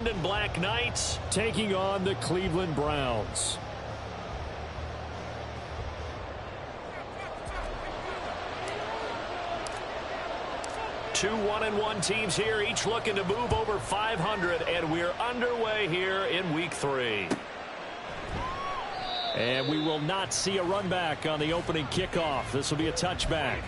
And Black Knights taking on the Cleveland Browns. Two 1-1 teams here, each looking to move over 500, and we're underway here in Week 3. And we will not see a run back on the opening kickoff. This will be a touchback.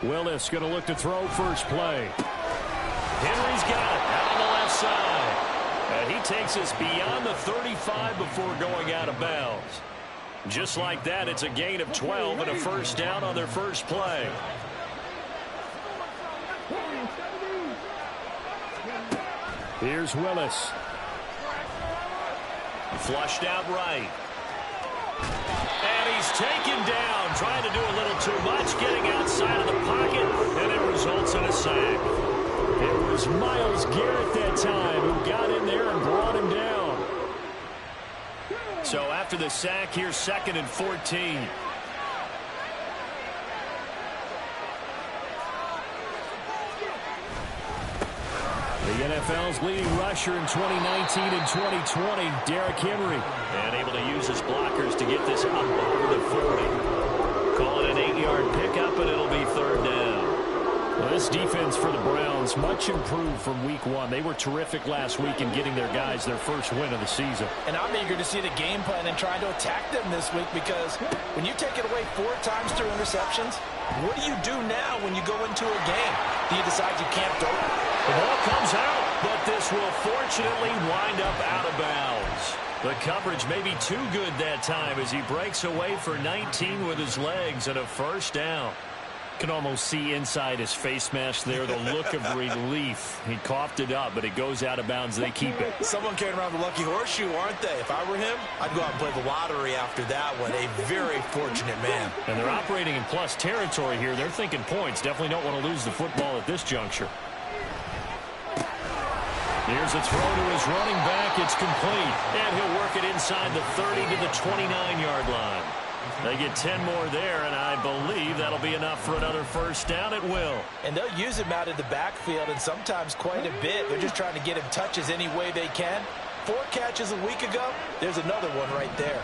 Willis going to look to throw first play. Henry's got it out on the left side. And he takes us beyond the 35 before going out of bounds. Just like that, it's a gain of 12 and a first down on their first play. Here's Willis. Flushed out right. And he's taken down, trying to do a little too much, getting outside of the pocket, and it results in a sack. It was Myles Garrett that time who got in there and brought him down. So after the sack, here's 2nd and 14. The NFL's leading rusher in 2019 and 2020, Derrick Henry. And able to use his blockers to get this up over the 40. Call it an 8-yard pickup, and it'll be 3rd down. Well, this defense for the Browns, much improved from Week 1. They were terrific last week in getting their guys their first win of the season. And I'm eager to see the game plan and trying to attack them this week, because when you take it away 4 times through interceptions, what do you do now when you go into a game? Do you decide you can't throw it? The ball comes out, but this will fortunately wind up out of bounds. The coverage may be too good that time as he breaks away for 19 with his legs and a first down. Can almost see inside his face mask there the look of relief. He coughed it up, but it goes out of bounds. They keep it. Someone carrying around the lucky horseshoe, aren't they? If I were him, I'd go out and play the lottery after that one. A very fortunate man. And they're operating in plus territory here. They're thinking points. Definitely don't want to lose the football at this juncture. Here's a throw to his running back. It's complete. And he'll work it inside the 30 to the 29-yard line. They get 10 more there, and I believe that'll be enough for another first down. It will. And they'll use him out of the backfield, and sometimes quite a bit. They're just trying to get him touches any way they can. 4 catches a week ago. There's another one right there.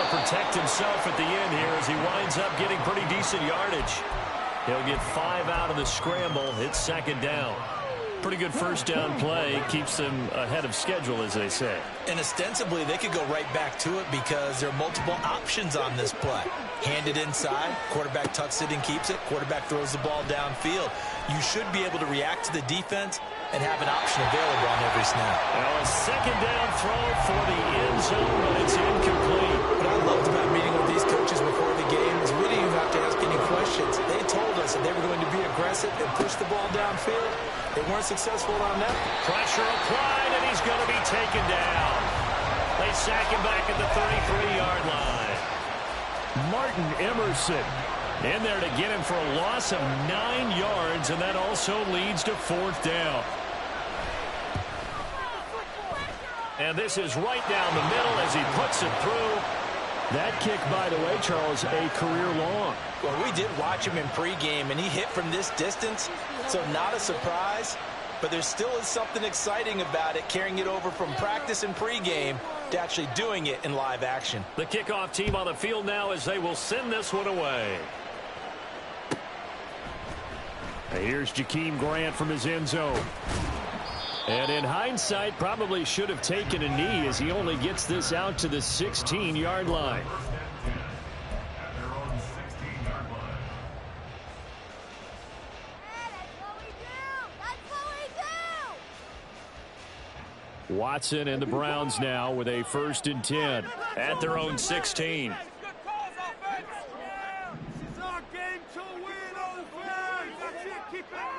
Protect himself at the end here as he winds up getting pretty decent yardage. He'll get 5 out of the scramble. It's 2nd down. Pretty good first down play. Keeps them ahead of schedule, as they say. And ostensibly, they could go right back to it because there are multiple options on this play. Hand it inside. Quarterback tucks it and keeps it. Quarterback throws the ball downfield. You should be able to react to the defense and have an option available on every snap. Now a 2nd down throw for the end zone, but it's incomplete. What I loved about meeting with these coaches before the game is we didn't even have to ask any questions. They told us that they were going to be aggressive and push the ball downfield. They weren't successful on that. Pressure applied, and he's going to be taken down. They sack him back at the 33-yard line. Martin Emerson in there to get him for a loss of 9 yards, and that also leads to 4th down. And this is right down the middle as he puts it through. That kick, by the way, Charles, a career long. Well, we did watch him in pregame, and he hit from this distance, so not a surprise. But there still is something exciting about it, carrying it over from practice and pregame to actually doing it in live action. The kickoff team on the field now as they will send this one away. Here's Jakeem Grant from his end zone. And in hindsight, probably should have taken a knee as he only gets this out to the 16-yard line. Watson and the Browns now with a 1st and 10 at their own 16. This is our game to win, old fans. That's it. Keep it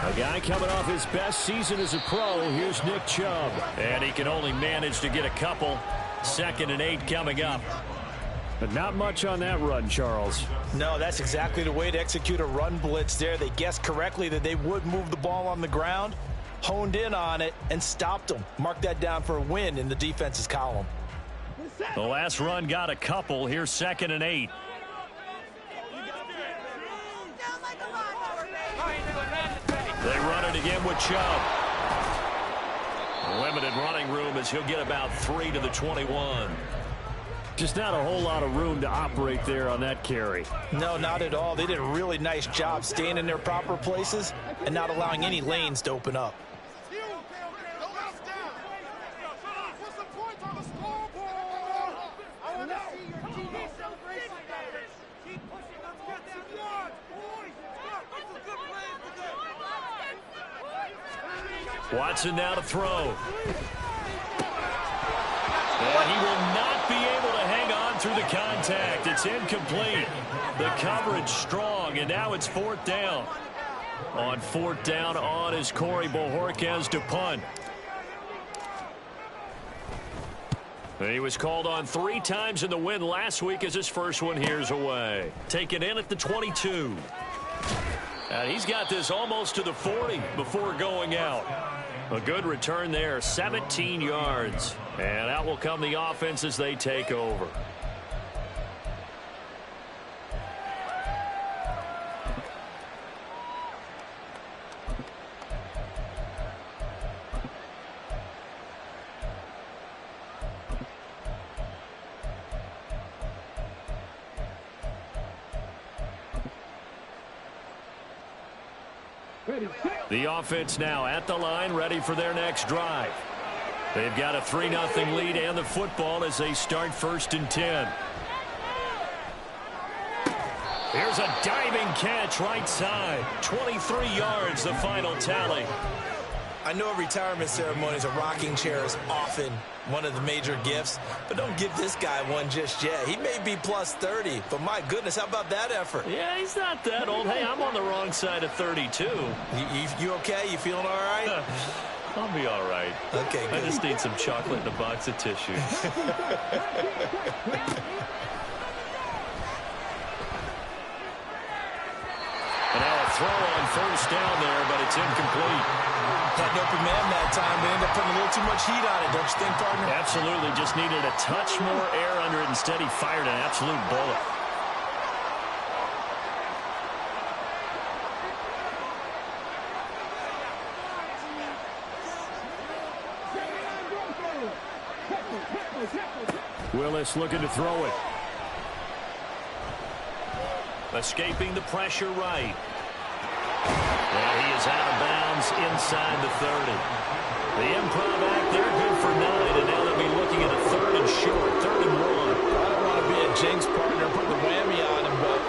A guy coming off his best season as a pro. Here's Nick Chubb. And he can only manage to get a couple. 2nd and 8 coming up. But not much on that run, Charles. No, that's exactly the way to execute a run blitz there. They guessed correctly that they would move the ball on the ground, honed in on it, and stopped them. Mark that down for a win in the defense's column. The last run got a couple. Here's 2nd and 8. They run it again with Chubb. Limited running room as he'll get about 3 to the 21. Just not a whole lot of room to operate there on that carry. No, not at all. They did a really nice job staying in their proper places and not allowing any lanes to open up. Watson now to throw. And he will not be able to hang on through the contact. It's incomplete. The coverage strong, and now it's 4th down. On 4th down on is Corey Bojorquez to punt. He was called on 3 times in the win last week as his first one here's away. Taken in at the 22. And he's got this almost to the 40 before going out. A good return there, 17 yards. And out will come the offense as they take over. The offense now at the line, ready for their next drive. They've got a 3-0 lead and the football as they start 1st and 10. Here's a diving catch right side. 23 yards, the final tally. I know at retirement ceremonies, a rocking chair is often one of the major gifts, but don't give this guy one just yet. He may be plus 30, but my goodness, how about that effort? Yeah, he's not that old. Hey, I'm on the wrong side of 32. You okay? You feeling all right? I'll be all right. Okay, good. I just need some chocolate and a box of tissues. And now a throw on 1st down there, but it's incomplete. Had an open man that time, but ended up putting a little too much heat on it, don't you think, partner? Absolutely. Just needed a touch more air under it. Instead, he fired an absolute bullet. Willis looking to throw it. Escaping the pressure right. And he is out of bounds inside the 30. The improv act there, good for 9, and now they'll be looking at a 3rd and short, 3rd and 1. I don't want to be a jinx partner, put the whammy on him, but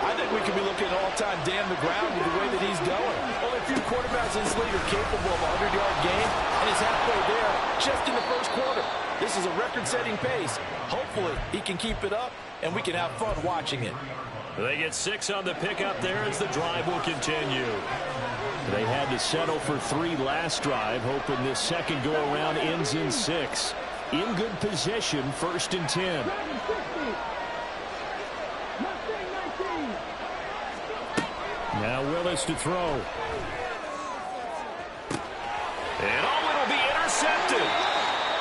I think we could be looking at all-time damn the ground with the way that he's going. Only a few quarterbacks in this league are capable of a 100-yard game, and he's halfway there just in the 1st quarter. This is a record-setting pace. Hopefully, he can keep it up, and we can have fun watching it. They get 6 on the pickup there as the drive will continue. They had to settle for 3 last drive, hoping this second go-around ends in 6. In good position, 1st and 10. Now Willis to throw. And it'll be intercepted.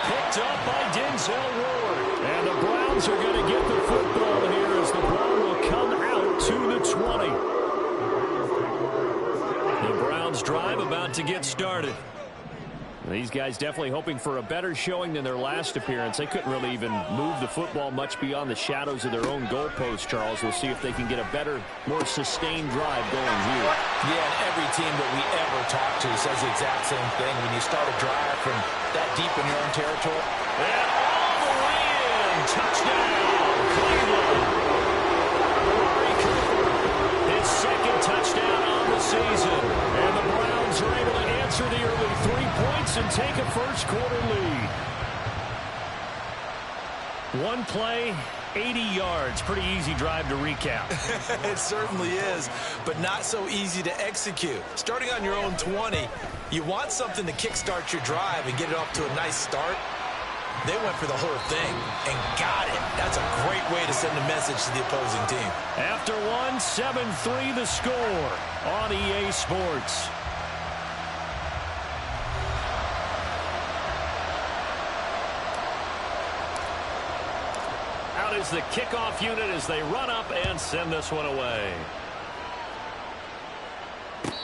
Picked up by Denzel Ward. And the Browns are going to get the football here as the ball will come out to the 20. The Browns drive about to get started. These guys definitely hoping for a better showing than their last appearance. They couldn't really even move the football much beyond the shadows of their own goalpost, Charles. We'll see if they can get a better, more sustained drive going here. Yeah, and every team that we ever talk to says the exact same thing. When you start a drive from that deep in your own territory. And all the way in. Touchdown, Cleveland. His 2nd touchdown on the season. And the Browns are able to answer the early 3 points and take a 1st quarter lead. One play, 80 yards. Pretty easy drive to recap. It certainly is, but not so easy to execute. Starting on your own 20, you want something to kickstart your drive and get it off to a nice start. They went for the whole thing and got it. That's a great way to send a message to the opposing team. After one, 7-3 the score on EA Sports. Out is the kickoff unit as they run up and send this one away.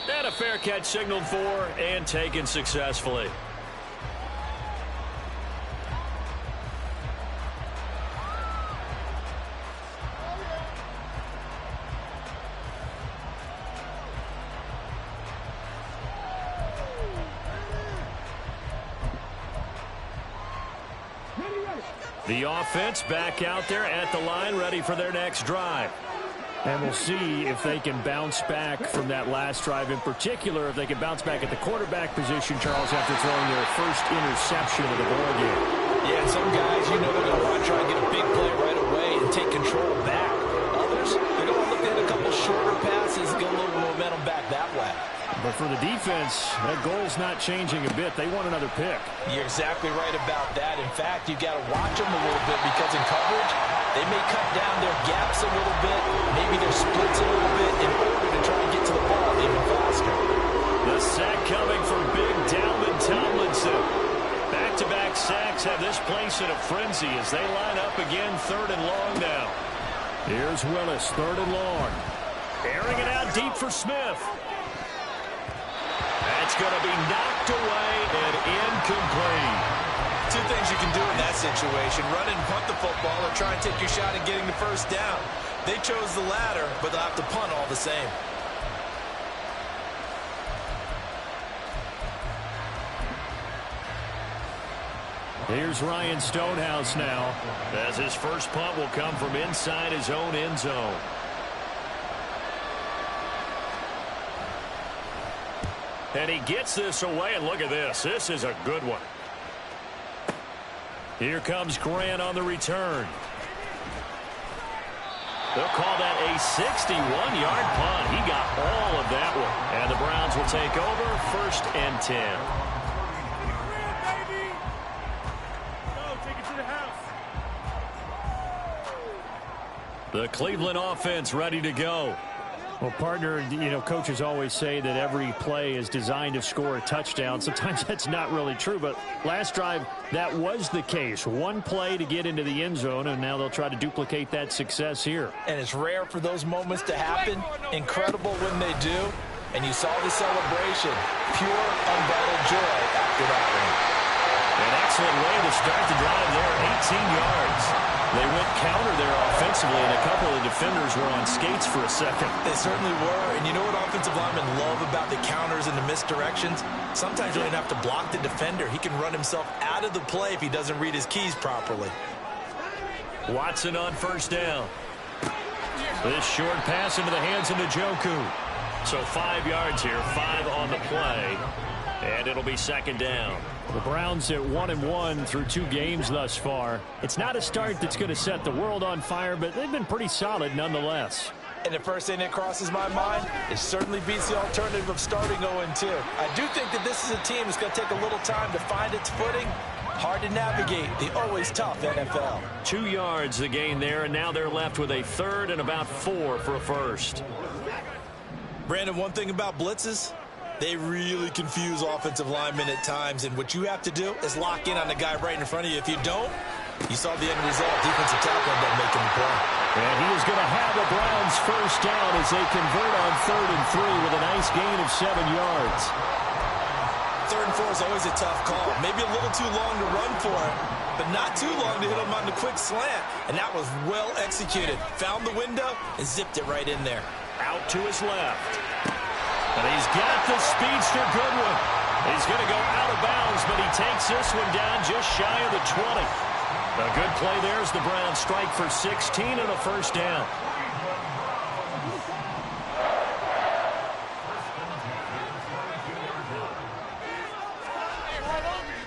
And a fair catch signaled for and taken successfully. The offense back out there at the line, ready for their next drive. And we'll see if they can bounce back from that last drive, in particular, if they can bounce back at the quarterback position, Charles, after throwing their first interception of the ball game. Yeah, and some guys, you know, they're going to want to try and get a big play right away and take control back. Others, they're going to look at a couple shorter passes and get a little momentum back that way. But for the defense, that goal's not changing a bit. They want another pick. You're exactly right about that. In fact, you've got to watch them a little bit because in coverage, they may cut down their gaps a little bit, maybe their splits a little bit in order to try and get to the ball even faster. The sack coming from big Dalvin Tomlinson. Back-to-back sacks have this place in a frenzy as they line up again, 3rd and long now. Here's Willis, 3rd and long. Airing it out deep for Smith. That's going to be knocked away and incomplete. Two things you can do in that situation: run and punt the football, or try and take your shot at getting the first down. They chose the latter, but they'll have to punt all the same. Here's Ryan Stonehouse now, as his first punt will come from inside his own end zone. And he gets this away, and look at this. This is a good one. Here comes Grant on the return. They'll call that a 61-yard punt. He got all of that one. And the Browns will take over, 1st and 10. The Cleveland offense ready to go. Well, partner, you know, coaches always say that every play is designed to score a touchdown. Sometimes that's not really true, but last drive, that was the case. One play to get into the end zone, and now they'll try to duplicate that success here. And it's rare for those moments to happen. Incredible when they do. And you saw the celebration. Pure, unbridled joy after that one. An excellent way to start the drive there, 18 yards. They went counter there offensively, and a couple of defenders were on skates for a second. They certainly were. And you know what offensive linemen love about the counters and the misdirections? Sometimes you don't have to block the defender. He can run himself out of the play if he doesn't read his keys properly. Watson on 1st down. This short pass into the hands of Njoku. So 5 yards here, 5 on the play. And it'll be 2nd down. The Browns at 1-1 through 2 games thus far. It's not a start that's going to set the world on fire, but they've been pretty solid nonetheless. And the first thing that crosses my mind, it certainly beats the alternative of starting 0-2. I do think that this is a team that's going to take a little time to find its footing. Hard to navigate the always tough NFL. 2 yards the gain there, and now they're left with a 3rd and about 4 for a first. Brandon, one thing about blitzes, they really confuse offensive linemen at times, and what you have to do is lock in on the guy right in front of you. If you don't, you saw the end result. Defensive tackle ended up making the play. And he is going to have the Browns first down as they convert on 3rd and 3 with a nice gain of 7 yards. 3rd and 4 is always a tough call. Maybe a little too long to run for it, but not too long to hit him on the quick slant. And that was well executed. Found the window and zipped it right in there. Out to his left. And he's got the speedster Goodwin. He's going to go out of bounds, but he takes this one down just shy of the 20. A good play there as the Browns strike for 16 and a 1st down.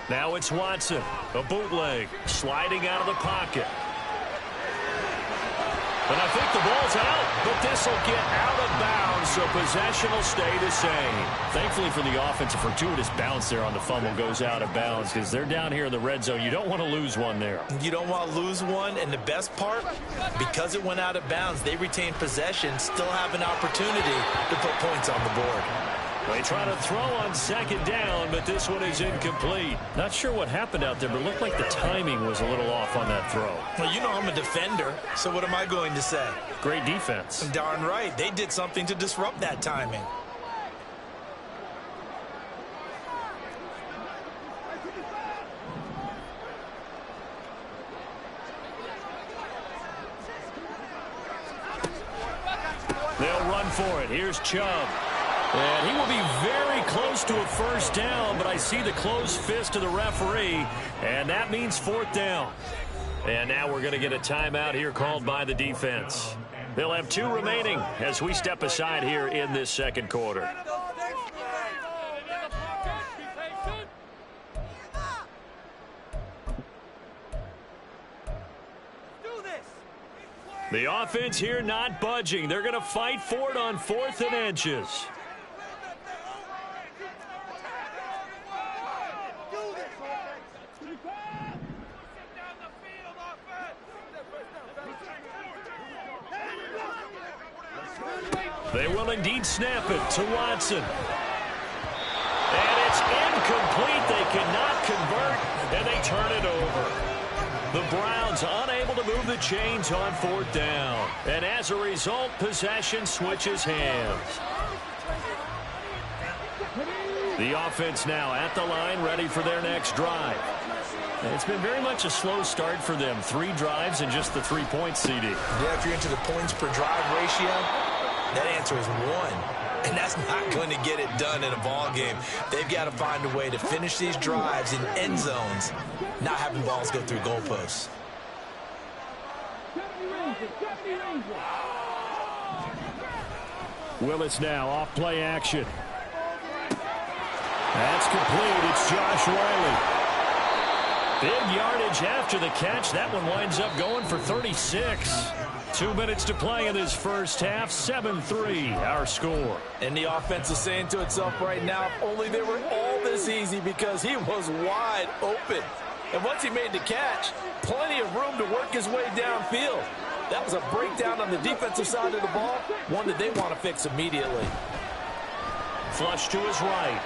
Now it's Watson, a bootleg, sliding out of the pocket. And I think the ball's out, but this will get out of bounds, so possession will stay the same. Thankfully for the offense, a fortuitous bounce there on the fumble goes out of bounds because they're down here in the red zone. You don't want to lose one there. You don't want to lose one, and the best part, because it went out of bounds, they retain possession, still have an opportunity to put points on the board. They try to throw on second down, but this one is incomplete. Not sure what happened out there, but it looked like the timing was a little off on that throw. Well, you know I'm a defender, so what am I going to say? Great defense. Darn right. They did something to disrupt that timing. They'll run for it. Here's Chubb. And he will be very close to a first down, but I see the closed fist of the referee, and that means fourth down. And now we're going to get a timeout here called by the defense. They'll have 2 remaining as we step aside here in this second quarter. The offense here not budging. They're going to fight for it on 4th and inches. They will indeed snap it to Watson. And it's incomplete. They cannot convert, and they turn it over. The Browns unable to move the chains on 4th down. And as a result, possession switches hands. The offense now at the line, ready for their next drive. And it's been very much a slow start for them. 3 drives and just the 3 points, CD. Yeah, if you're into the points per drive ratio, that answer is 1. And that's not going to get it done in a ball game. They've got to find a way to finish these drives in end zones, not having balls go through goalposts. Willis now off play action. That's complete. It's Josh Riley. Big yardage after the catch. That one winds up going for 36. 2 minutes to play in this first half. 7-3 our score. And the offense is saying to itself right now, if only they were all this easy, because he was wide open. And once he made the catch, plenty of room to work his way downfield. That was a breakdown on the defensive side of the ball, one that they want to fix immediately. Flush to his right.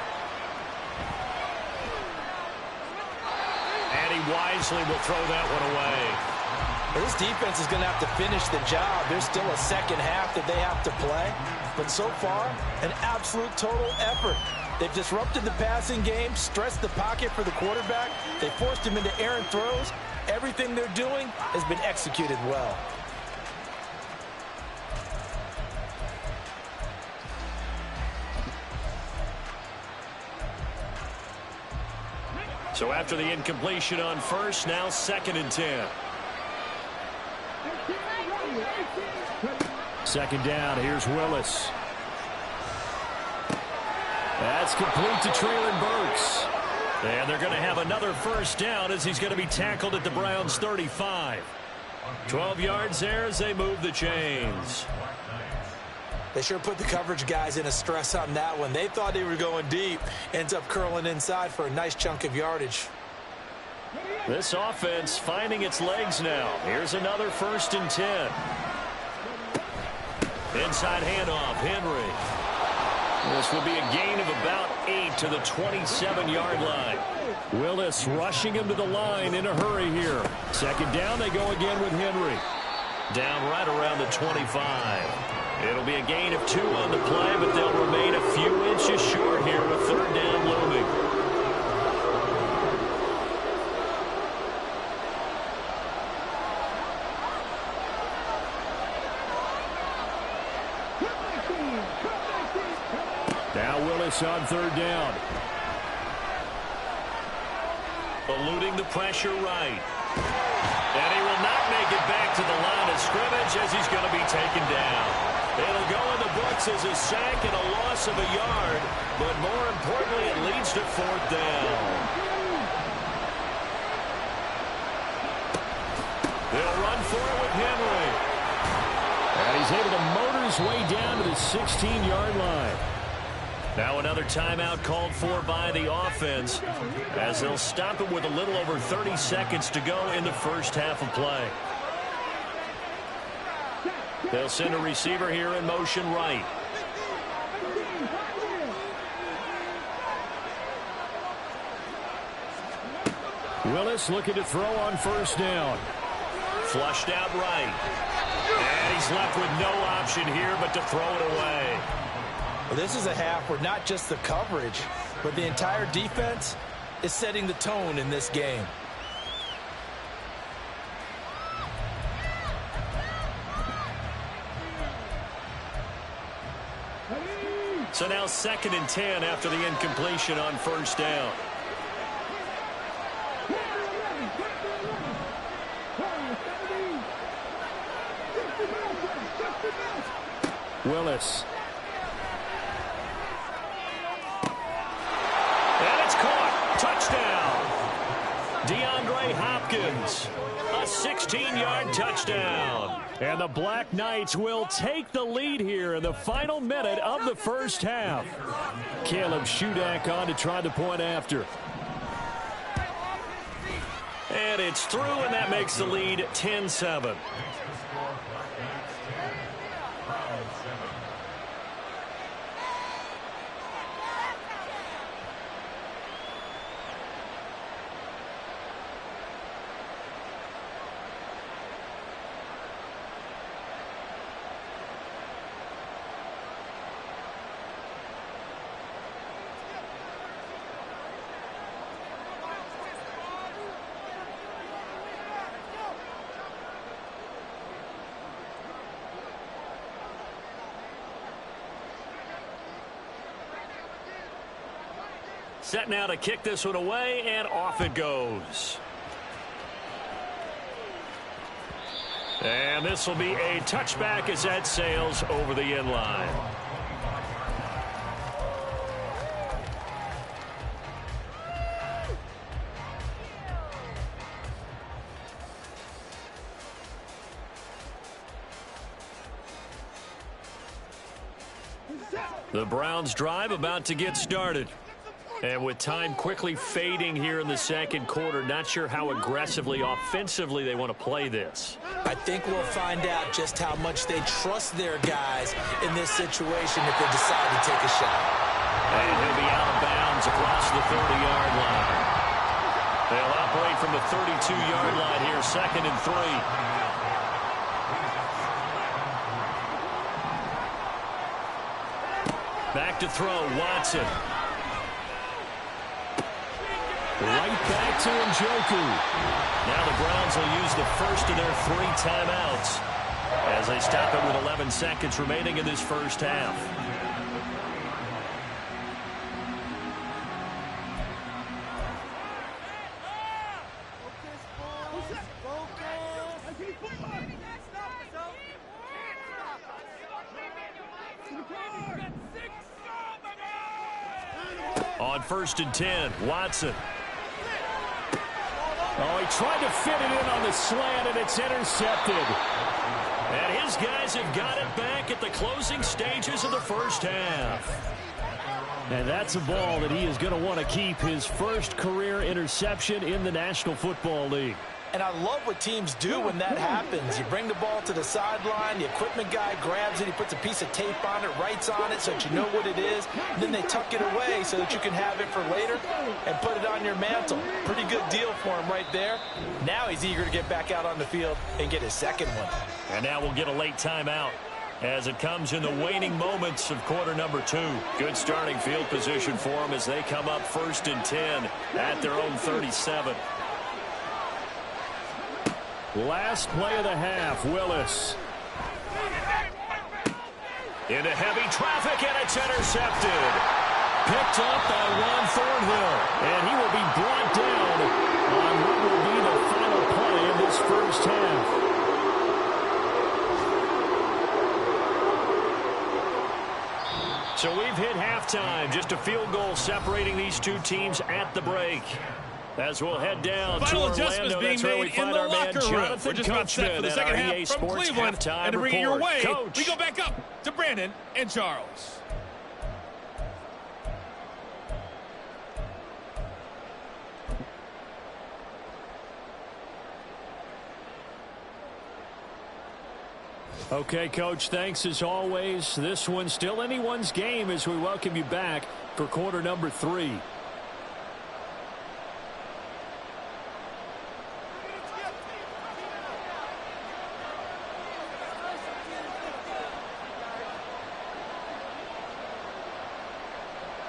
And he wisely will throw that one away. This defense is going to have to finish the job. There's still a second half that they have to play. But so far, an absolute total effort. They've disrupted the passing game, stressed the pocket for the quarterback. They forced him into errant throws. Everything they're doing has been executed well. So after the incompletion on first, now 2nd and 10. Second down, here's Willis. That's complete to Traylon Burks. And they're going to have another first down as he's going to be tackled at the Browns' 35. 12 yards there as they move the chains. They sure put the coverage guys in a stress on that one. They thought they were going deep. Ends up curling inside for a nice chunk of yardage. This offense finding its legs now. Here's another 1st and 10. Inside handoff, Henry. This will be a gain of about 8 to the 27-yard line. Willis rushing him to the line in a hurry here. Second down, they go again with Henry. Down right around the 25. It'll be a gain of 2 on the play, but they'll remain a few inches short here with 3rd down looming. Now Willis on 3rd down. Eluding the pressure right. And he will not make it back to the line of scrimmage as he's going to be taken down. It'll go in the books as a sack and a loss of a yard, but more importantly, it leads to 4th down. They'll run for it with Henry. he's able to motor his way down to the 16-yard line. Now another timeout called for by the offense as they'll stop it with a little over 30 seconds to go in the first half of play. They'll send a receiver here in motion right. Willis looking to throw on first down. Flushed out right. And he's left with no option here but to throw it away. Well, this is a half where not just the coverage, but the entire defense is setting the tone in this game. So now 2nd and 10 after the incompletion on first down. Willis. And it's caught. Touchdown. DeAndre Hopkins. A 16-yard touchdown. And the Black Knights will take the lead here in the final minute of the first half. Caleb Shudak on to try the point after. And it's through, and that makes the lead 10-7. Set now to kick this one away, and off it goes. And this will be a touchback as that sails over the end line. The Browns drive about to get started. And with time quickly fading here in the second quarter, not sure how aggressively, offensively they want to play this. I think we'll find out just how much they trust their guys in this situation if they decide to take a shot. And he'll be out of bounds across the 30-yard line. They'll operate from the 32-yard line here, 2nd and 3. Back to throw, Watson. Right back to Njoku. Now the Browns will use the first of their 3 timeouts as they stop it with 11 seconds remaining in this first half. On 1st and 10, Watson. Oh, he tried to fit it in on the slant, and it's intercepted. And his guys have got it back at the closing stages of the first half. And that's a ball that he is going to want to keep, his first career interception in the National Football League. And I love what teams do when that happens. You bring the ball to the sideline, the equipment guy grabs it, he puts a piece of tape on it, writes on it so that you know what it is, and then they tuck it away so that you can have it for later and put it on your mantle. Pretty good deal for him right there. Now he's eager to get back out on the field and get his second one. And now we'll get a late timeout as it comes in the waning moments of quarter number 2. Good starting field position for them as they come up 1st and 10 at their own 37. Last play of the half, Willis. Into heavy traffic, and it's intercepted. Picked up by Juan Thornhill, and he will be brought down on what will be the final play of this first half. So we've hit halftime. Just a field goal separating these two teams at the break. As we'll head down to Final adjustments Orlando, being that's where we made in find the our man, locker room. Jonathan We're just about set for the Coachman second at our half EA from Sports Cleveland. halftime And to bring it your report. way, Coach. we go back up to Brandon and Charles. Okay, Coach, thanks as always. This one's still anyone's game as we welcome you back for quarter number 3.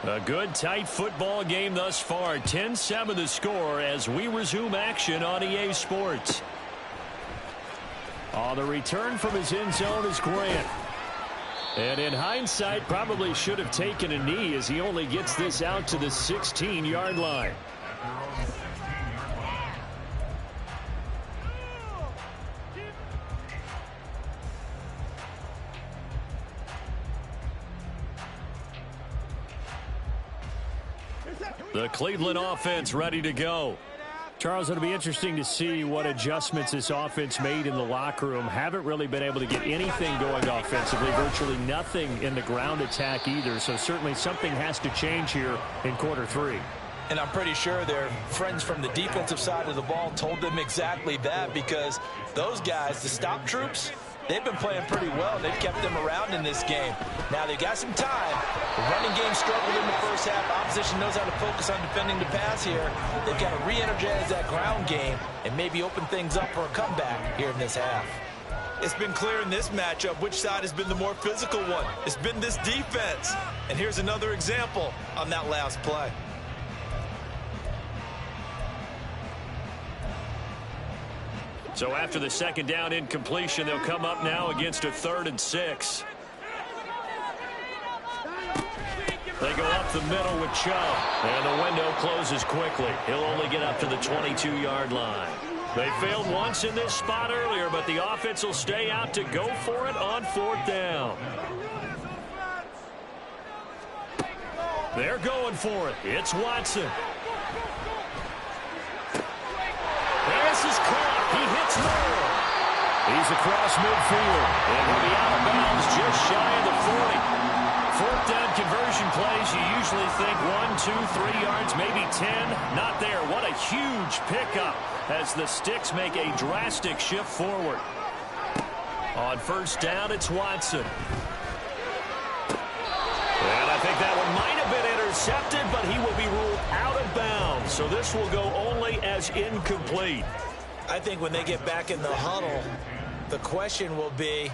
A good, tight football game thus far. 10-7 the score as we resume action on EA Sports. On the return from his end zone is Grant. And in hindsight, probably should have taken a knee as he only gets this out to the 16-yard line. The Cleveland offense ready to go. Charles, it'll be interesting to see what adjustments this offense made in the locker room. Haven't really been able to get anything going offensively, virtually nothing in the ground attack either. So certainly something has to change here in quarter 3. And I'm pretty sure their friends from the defensive side of the ball told them exactly that, because those guys, the stop troops, they've been playing pretty well. They've kept them around in this game. Now they've got some time. The running game struggled in the first half. Opposition knows how to focus on defending the pass here. They've got to re-energize that ground game and maybe open things up for a comeback here in this half. It's been clear in this matchup which side has been the more physical one. It's been this defense. And here's another example on that last play. So after the second down incompletion, they'll come up now against a 3rd and 6. They go up the middle with Chubb. And the window closes quickly. He'll only get up to the 22-yard line. They failed once in this spot earlier, but the offense will stay out to go for it on 4th down. They're going for it. It's Watson. This is caught. He hits Moore. He's across midfield. And he'll be out of bounds just shy of the 40. 4th down conversion plays, you usually think 1, 2, 3 yards, maybe 10. Not there. What a huge pickup as the Sticks make a drastic shift forward. On 1st down, it's Watson. And I think that one might have been intercepted, but he will be ruled out of bounds. So this will go only as incomplete. I think when they get back in the huddle, the question will be,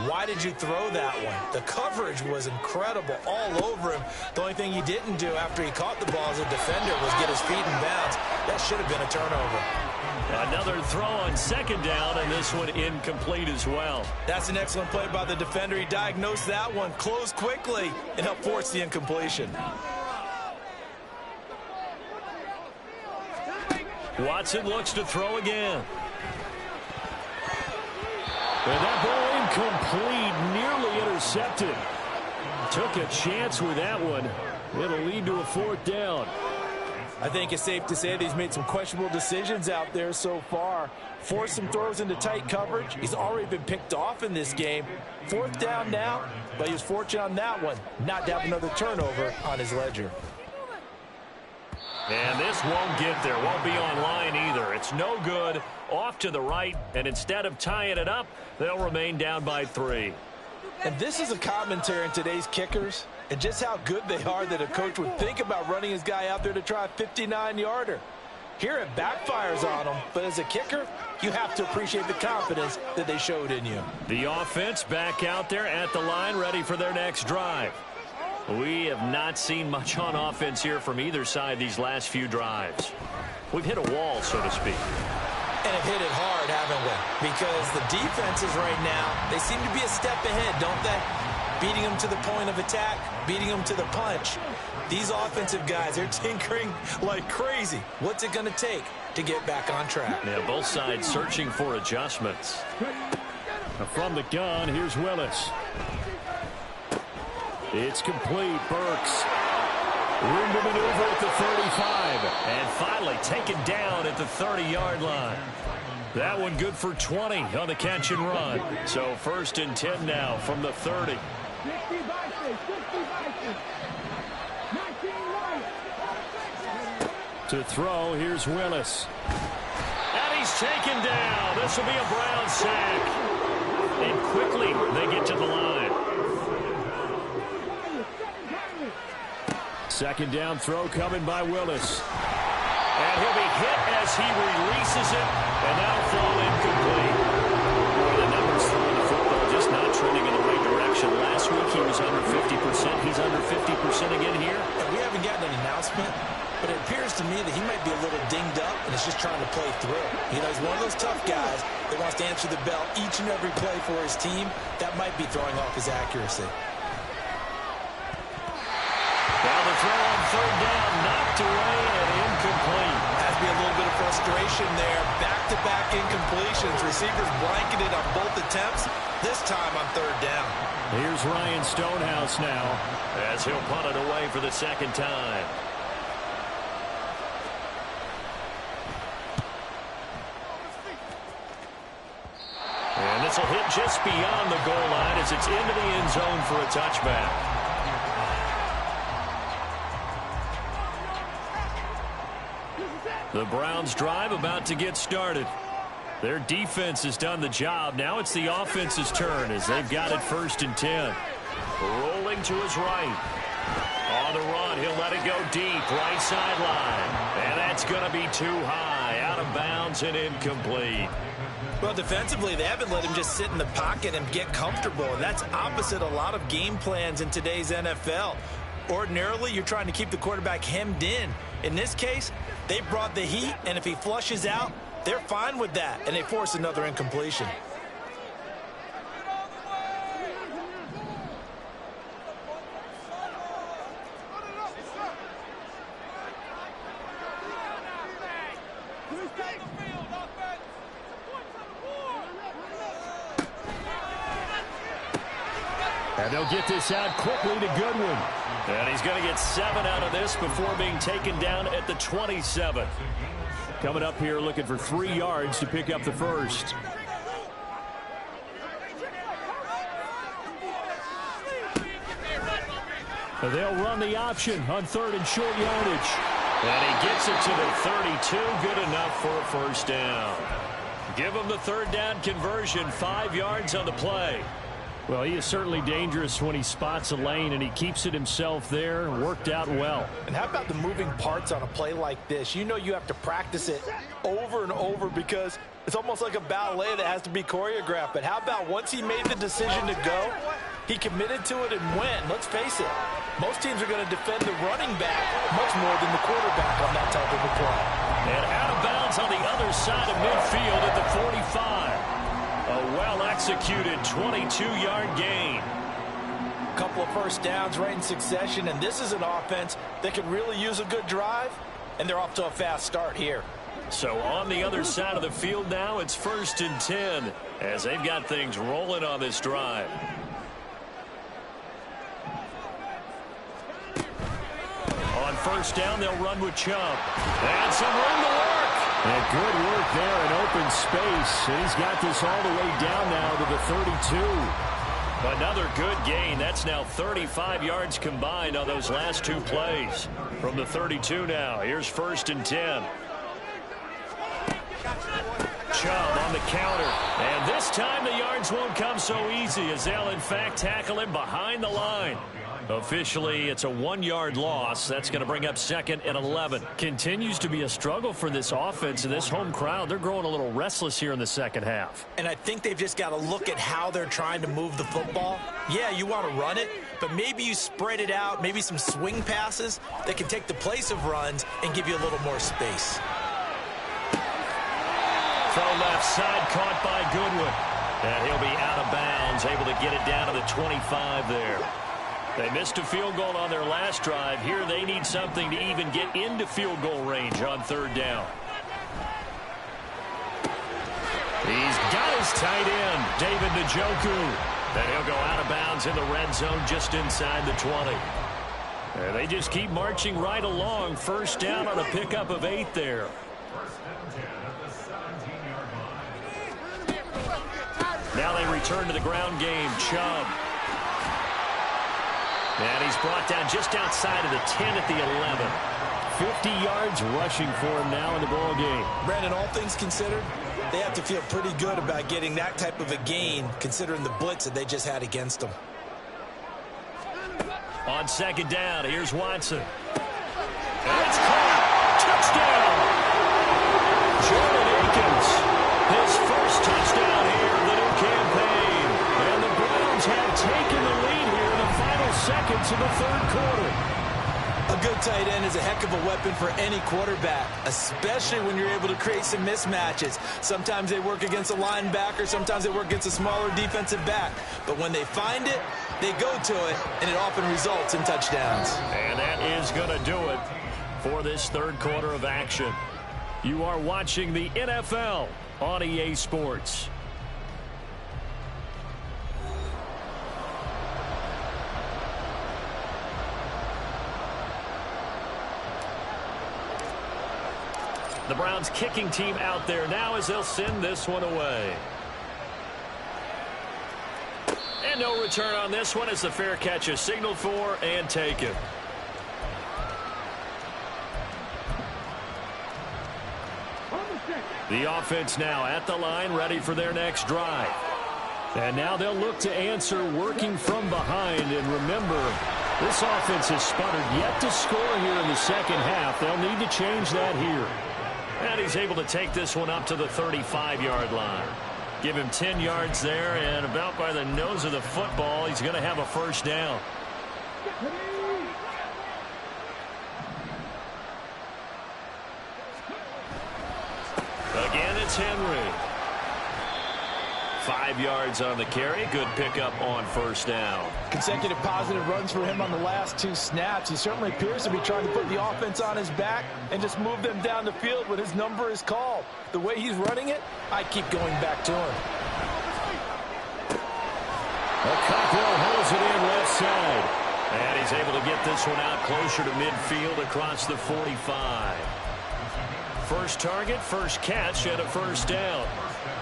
why did you throw that one? The coverage was incredible all over him. The only thing he didn't do after he caught the ball as a defender was get his feet in bounds. That should have been a turnover. Another throw on 2nd down, and this one incomplete as well. That's an excellent play by the defender. He diagnosed that one, closed quickly, and helped force the incompletion. Watson looks to throw again. And that ball incomplete, nearly intercepted. Took a chance with that one. It'll lead to a 4th down. I think it's safe to say that he's made some questionable decisions out there so far. Forced some throws into tight coverage. He's already been picked off in this game. 4th down now, but he was fortunate on that one not to have another turnover on his ledger. And this won't get there. Won't be online either. It's no good. Off to the right, and instead of tying it up, they'll remain down by 3. And this is a commentary on today's kickers and just how good they are that a coach would think about running his guy out there to try a 59-yarder. Here it backfires on him, but as a kicker, you have to appreciate the confidence that they showed in you. The offense back out there at the line, ready for their next drive. We have not seen much on offense here from either side these last few drives. We've hit a wall, so to speak. And have hit it hard, haven't we? Because the defenses right now, they seem to be a step ahead, don't they? Beating them to the point of attack, beating them to the punch. These offensive guys, they're tinkering like crazy. What's it going to take to get back on track? Yeah, both sides searching for adjustments. From the gun, here's Willis. It's complete. Burks. Room to maneuver at the 35. And finally taken down at the 30-yard line. That one good for 20 on the catch and run. So 1st and 10 now from the 30. To throw, here's Willis. And he's taken down. This will be a Brown sack. And quickly they get to the line. 2nd down throw coming by Willis. And he'll be hit as he releases it. And that'll fall incomplete. Boy, the numbers throwing the football just not trending in the right direction. Last week he was under 50%. He's under 50% again here. And we haven't gotten an announcement, but it appears to me that he might be a little dinged up and is just trying to play through. You know, he's one of those tough guys that wants to answer the bell each and every play for his team. That might be throwing off his accuracy. Now the throw on 3rd down, knocked away and incomplete. Has to be a little bit of frustration there. Back-to-back incompletions. Receivers blanketed on both attempts, this time on 3rd down. Here's Ryan Stonehouse now as he'll punt it away for the 2nd time. And this will hit just beyond the goal line as it's into the end zone for a touchback. The Browns drive about to get started. Their defense has done the job. Now it's the offense's turn as they've got it 1st and 10. Rolling to his right. On the run, he'll let it go deep, right sideline. And that's going to be too high, out of bounds and incomplete. Well, defensively, they haven't let him just sit in the pocket and get comfortable. And that's opposite a lot of game plans in today's NFL. Ordinarily, you're trying to keep the quarterback hemmed in. In this case, they brought the heat, and if he flushes out, they're fine with that, and they force another incompletion. And they'll get this out quickly to Goodwin. And he's going to get 7 out of this before being taken down at the 27. Coming up here looking for 3 yards to pick up the 1st. They'll run the option on 3rd and short yardage. And he gets it to the 32. Good enough for a 1st down. Give him the 3rd down conversion. 5 yards on the play. Well, he is certainly dangerous when he spots a lane, and he keeps it himself there. Worked out well. And how about the moving parts on a play like this? You know you have to practice it over and over because it's almost like a ballet that has to be choreographed. But how about once he made the decision to go, he committed to it and went. Let's face it, most teams are going to defend the running back much more than the quarterback on that type of a play. And out of bounds on the other side of midfield at the 45. A well-executed 22-yard gain. A couple of 1st downs right in succession, and this is an offense that could really use a good drive, and they're off to a fast start here. So on the other side of the field now, it's 1st and 10 as they've got things rolling on this drive. On 1st down, they'll run with Chubb. And some room to work. And good work there in open space. And he's got this all the way down now to the 32. Another good gain. That's now 35 yards combined on those last 2 plays. From the 32 now, here's 1st and 10. Chubb on the counter. And this time the yards won't come so easy as they'll in fact tackle him behind the line. Officially, it's a 1-yard loss. That's going to bring up 2nd and 11. Continues to be a struggle for this offense and this home crowd. They're growing a little restless here in the 2nd half. And I think they've just got to look at how they're trying to move the football. Yeah, you want to run it, but maybe you spread it out, maybe some swing passes that can take the place of runs and give you a little more space. Throw left side, caught by Goodwin. And he'll be out of bounds, able to get it down to the 25 there. They missed a field goal on their last drive. Here they need something to even get into field goal range on 3rd down. He's got his tight end, David Njoku. And he'll go out of bounds in the red zone just inside the 20. And they just keep marching right along. First down on a pickup of 8 there. Now they return to the ground game. Chubb. And he's brought down just outside of the 10 at the 11. 50 yards rushing for him now in the ball game. Brandon, all things considered, they have to feel pretty good about getting that type of a gain, considering the blitz that they just had against them. On second down, here's Watson. And it's caught. Touchdown. Jordan Akins, his first touchdown here in the new campaign. And the Browns have taken the lead here in the final seconds of the third quarter. A good tight end is a heck of a weapon for any quarterback, especially when you're able to create some mismatches. Sometimes they work against a linebacker, sometimes they work against a smaller defensive back. But when they find it, they go to it, and it often results in touchdowns. And that is going to do it for this third quarter of action. You are watching the NFL on EA Sports. The Browns kicking team out there now as they'll send this one away. And no return on this one as the fair catch is signaled for and taken. The offense now at the line, ready for their next drive. And now they'll look to answer working from behind. And remember, this offense has sputtered yet to score here in the second half. They'll need to change that here. And he's able to take this one up to the 35-yard line. Give him 10 yards there, and about by the nose of the football, he's going to have a first down. Again, it's Henry. 5 yards on the carry. Good pickup on first down. Consecutive positive runs for him on the last 2 snaps. He certainly appears to be trying to put the offense on his back and just move them down the field when his number is called. The way he's running it, I keep going back to him. Cockrell holds it in left side. And he's able to get this one out closer to midfield across the 45. First target, first catch, and a first down.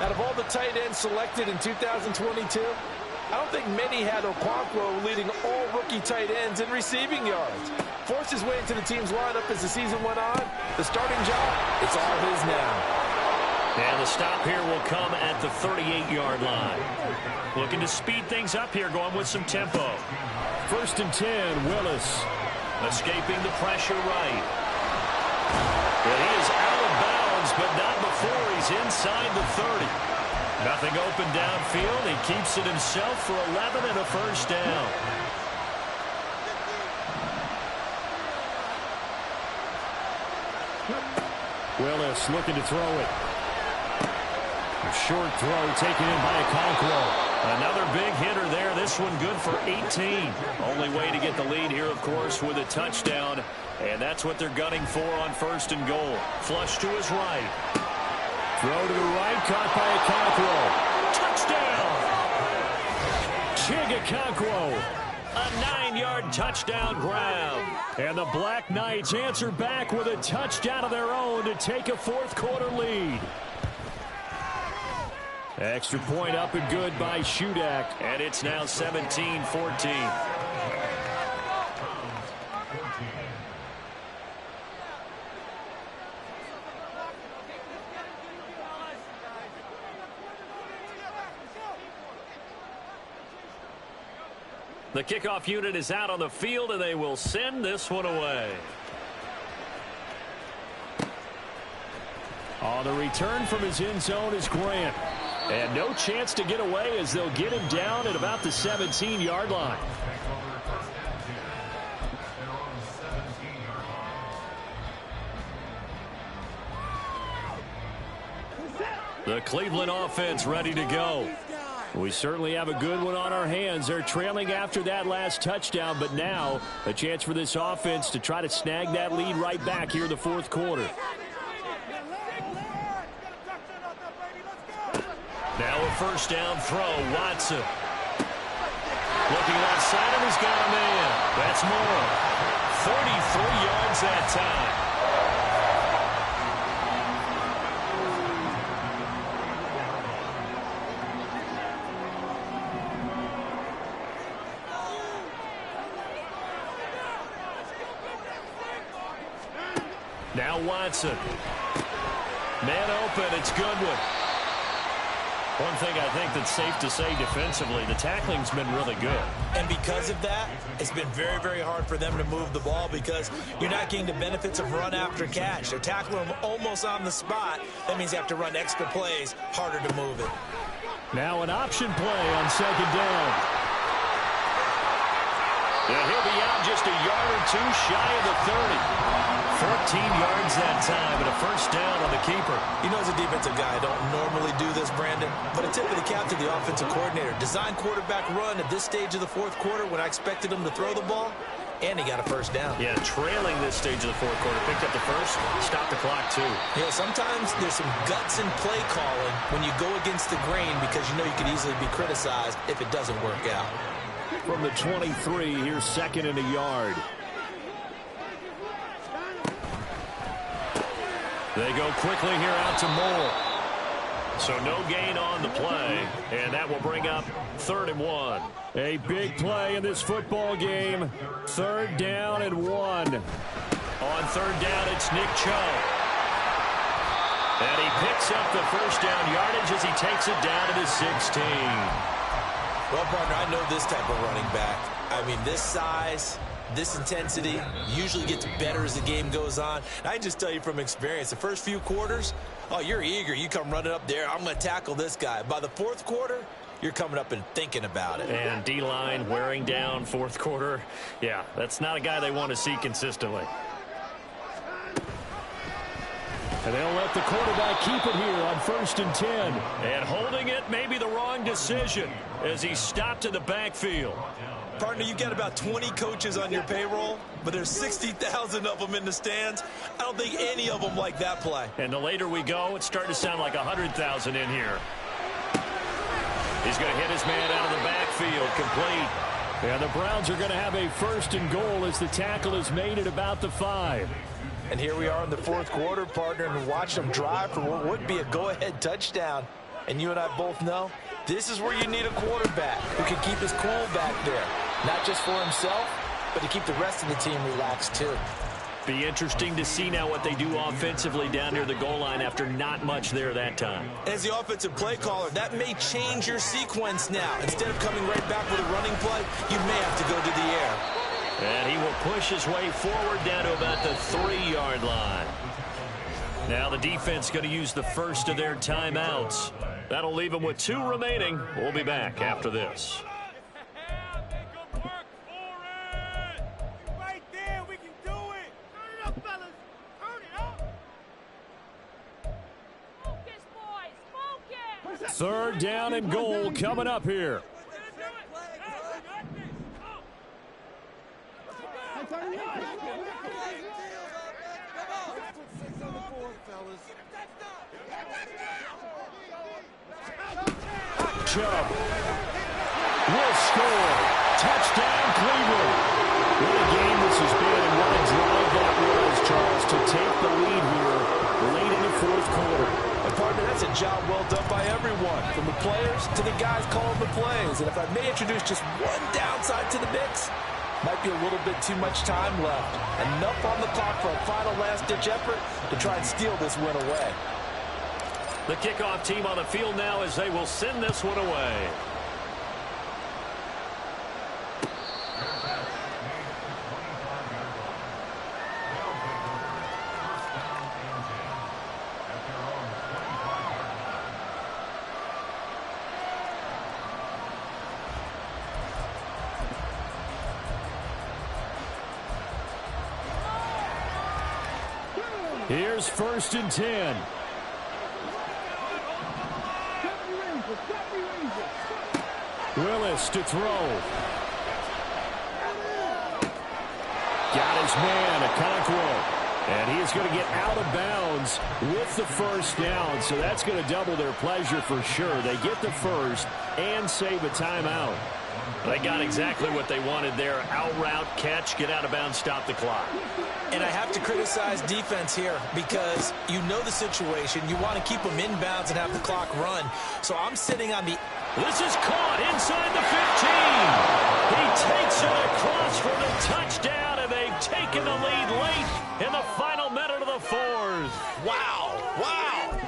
Out of all the tight ends selected in 2022, I don't think many had Okonkwo leading all rookie tight ends in receiving yards. Forced his way into the team's lineup as the season went on. The starting job, it's all his now. And the stop here will come at the 38-yard line. Looking to speed things up here, going with some tempo. First and 10, Willis. Escaping the pressure right. And he is out of bounds, but not before he's inside the 30. Nothing open downfield. He keeps it himself for 11 and a first down. Willis looking to throw it. A short throw taken in by Okonkwo. Another big hitter there. This one good for 18. Only way to get the lead here, of course, with a touchdown. And that's what they're gunning for on first and goal. Flush to his right. Throw to the right, caught by Okonkwo. Touchdown! Chig Okonkwo. A 9-yard touchdown grab. And the Black Knights answer back with a touchdown of their own to take a fourth quarter lead. Extra point up and good by Shudak. And it's now 17-14. The kickoff unit is out on the field, and they will send this one away. On the return from his end zone is Grant. And no chance to get away as they'll get him down at about the 17-yard line. The Cleveland offense ready to go. We certainly have a good one on our hands. They're trailing after that last touchdown, but now a chance for this offense to try to snag that lead right back here in the fourth quarter. Now a first down throw, Watson. Looking left side, and he's got a man. That's Moore. 43 yards that time. Now Watson. Man open, it's Goodwin. One thing I think that's safe to say defensively, the tackling's been really good. And because of that, it's been very, very hard for them to move the ball because you're not getting the benefits of run after catch. They're tackling them almost on the spot. That means you have to run extra plays, harder to move it. Now an option play on second down. And he'll be out just a yard or two shy of the 30. 14 yards that time and a first down on the keeper. You know, as a defensive guy, I don't normally do this, Brandon, but a tip of the cap to the offensive coordinator. Design quarterback run at this stage of the fourth quarter when I expected him to throw the ball, and he got a first down. Yeah, trailing this stage of the fourth quarter. Picked up the first, stopped the clock too. You know, sometimes there's some guts in play calling when you go against the grain because you know you could easily be criticized if it doesn't work out. From the 23, here's second and a yard. They go quickly here out to Moore. So no gain on the play, and that will bring up 3rd and 1. A big play in this football game. 3rd down and 1. On 3rd down, it's Nick Chubb. And he picks up the first down yardage as he takes it down to the 16. Well, partner, I know this type of running back. I mean, this size, this intensity usually gets better as the game goes on. And I just tell you from experience, the first few quarters, oh, you're eager. You come running up there, I'm going to tackle this guy. By the fourth quarter, you're coming up and thinking about it. And D-line wearing down fourth quarter. Yeah, that's not a guy they want to see consistently. And they'll let the quarterback keep it here on 1st and 10. And holding it may be the wrong decision as he stopped in the backfield. Partner, you got about 20 coaches on your payroll, but there's 60,000 of them in the stands. I don't think any of them like that play. And the later we go, it's starting to sound like 100,000 in here. He's going to hit his man out of the backfield, complete. And the Browns are going to have a 1st and goal as the tackle is made at about the 5. And here we are in the fourth quarter, partner, and watch them drive for what would be a go-ahead touchdown. And you and I both know this is where you need a quarterback who can keep his cool back there. Not just for himself, but to keep the rest of the team relaxed too. Be interesting to see now what they do offensively down near the goal line after not much there that time. As the offensive play caller, that may change your sequence now. Instead of coming right back with a running play, you may have to go to the air. And he will push his way forward down to about the 3-yard line. Now the defense going to use the first of their timeouts. That'll leave them with 2 remaining. We'll be back after this. Right there, we can do it. Turn it up, fellas. Turn it up. Focus, boys. Focus. 3rd down and goal coming up here. Chubb will score. Touchdown, Cleveland. What a game this has been and what a drive that was, Charles, to take the lead here late in the fourth quarter. And partner, that's a job well done by everyone, from the players to the guys calling the plays. And if I may introduce just one downside to the mix, might be a little bit too much time left. Enough on the clock for a final last-ditch effort to try and steal this win away. The kickoff team on the field now as they will send this one away. Here's 1st and 10. Willis to throw. Got his man, Okonkwo. And he is going to get out of bounds with the first down. So that's going to double their pleasure for sure. They get the first and save a timeout. They got exactly what they wanted there. Out route, catch, get out of bounds, stop the clock. And I have to criticize defense here because you know the situation. You want to keep them inbounds and have the clock run. So I'm sitting on the... This is caught inside the 15. He takes it across for the touchdown, and they've taken the lead late in the final minute of the fourth. Wow. Wow.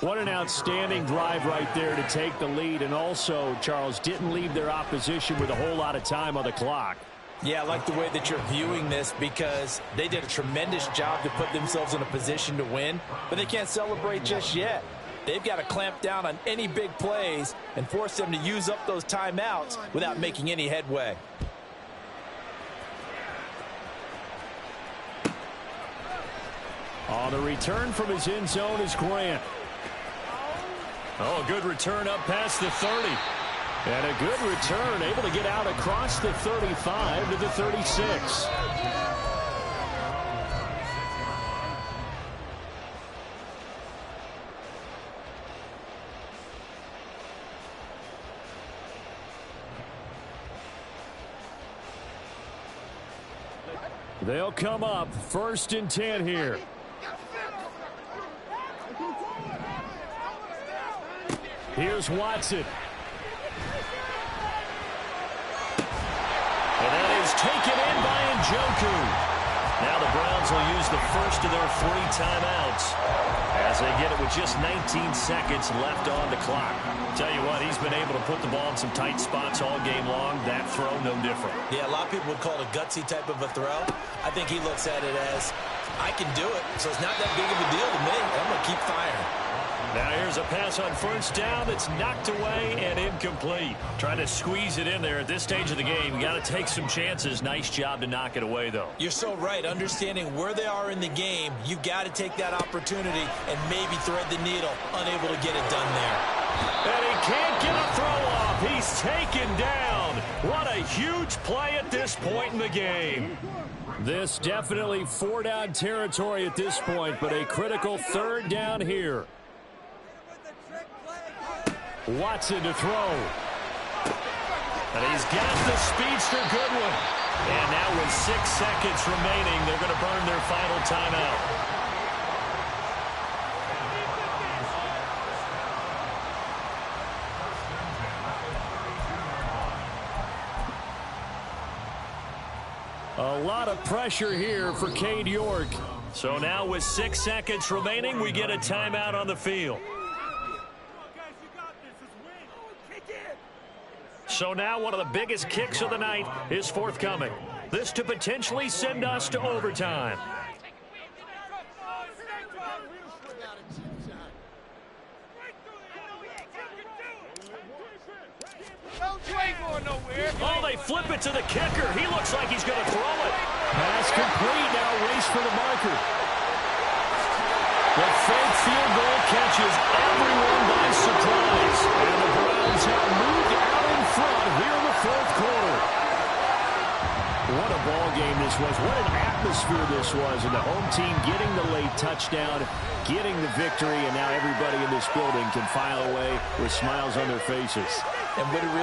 What an outstanding drive right there to take the lead. And also, Charles, didn't leave their opposition with a whole lot of time on the clock. Yeah, I like the way that you're viewing this because they did a tremendous job to put themselves in a position to win, but they can't celebrate just yet. They've got to clamp down on any big plays and force them to use up those timeouts without making any headway. On the return from his end zone is Grant. Oh, good return up past the 30. And a good return, able to get out across the 35 to the 36. They'll come up 1st and 10 here. Here's Watson. And that is taken in by Njoku. Now the Browns will use the first of their 3 timeouts as they get it with just 19 seconds left on the clock. Tell you what, he's been able to put the ball in some tight spots all game long. That throw, no different. Yeah, a lot of people would call it a gutsy type of a throw. I think he looks at it as, I can do it, so it's not that big of a deal to me. I'm going to keep firing. Now here's a pass on 1st down that's knocked away and incomplete. Trying to squeeze it in there at this stage of the game. You got to take some chances. Nice job to knock it away, though. You're so right. Understanding where they are in the game, you got to take that opportunity and maybe thread the needle. Unable to get it done there. And he can't get a throw off. He's taken down. What a huge play at this point in the game. This definitely 4-down territory at this point, but a critical 3rd down here. Watson to throw. And he's got the speedster Goodwin. And now with 6 seconds remaining, they're going to burn their final timeout. A lot of pressure here for Cade York. So now with 6 seconds remaining, we get a timeout on the field. So now one of the biggest kicks of the night is forthcoming. This to potentially send us to overtime. Oh, they flip it to the kicker. He looks like he's going to throw it. Pass complete. Now race for the marker. The fake field goal catches everyone by surprise. And the Browns have moved out in front here in the 4th quarter. What a ball game this was. What an atmosphere this was. And the home team getting the late touchdown, getting the victory, and now everybody in this building can file away with smiles on their faces. And what a real